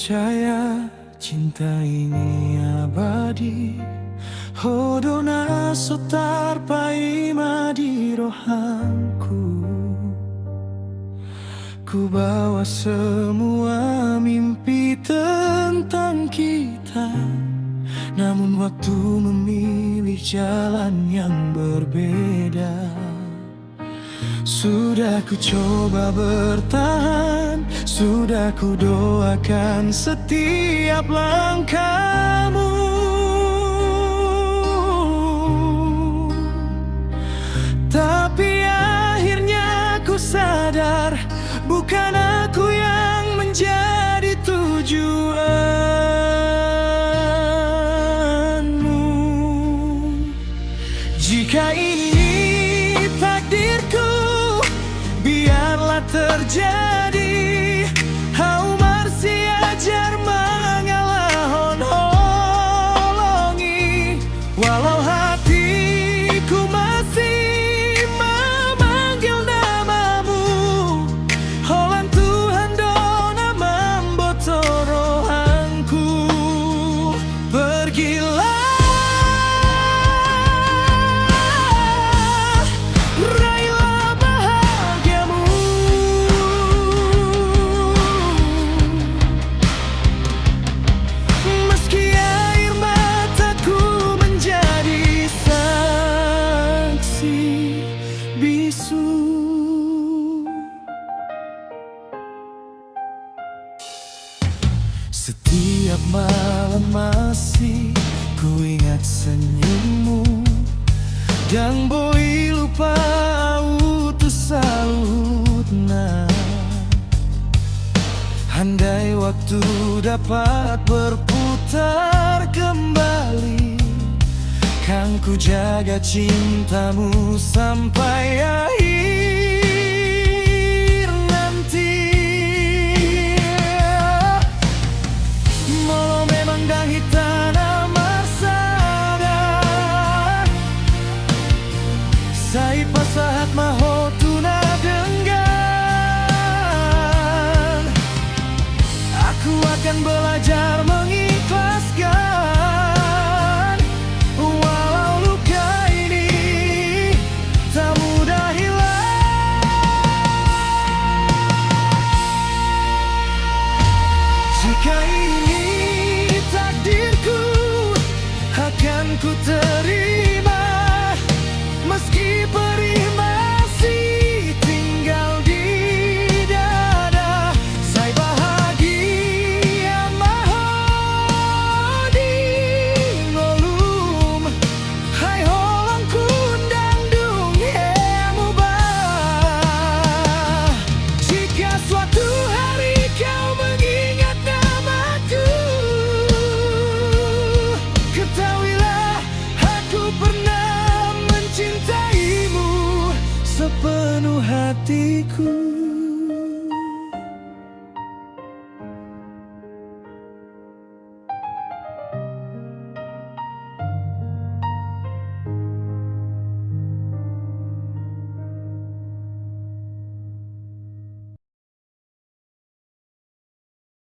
percaya cinta ini abadi. Hodona sotar paima di rohanku. Ku bawa semua mimpi tentang kita, namun waktu memilih jalan yang berbeda. Sudah ku coba bertahan, sudah ku doakan setiap langkahmu, tapi akhirnya ku sadar bukan aku yang menjadi tujuanmu. Jika ini takdirku, biarlah terjadi. Hau marsiajar mengalah holongi, walau hatiku masih memanggil namamu. Holan Tuhan dona memboto rohanku. Pergilah, setiap malam masih ku ingat senyummu, dan boi lupa utus sautna. Andai waktu dapat berputar kembali, kan ku jaga cintamu sampai akhir nanti. Molo memang dah hitana marsada, sai pasahat maho tuna denggan. Aku akan belajar mengikhlaskan, walau luka ini tak mudah hilang. Jika ini takdirku, akan ku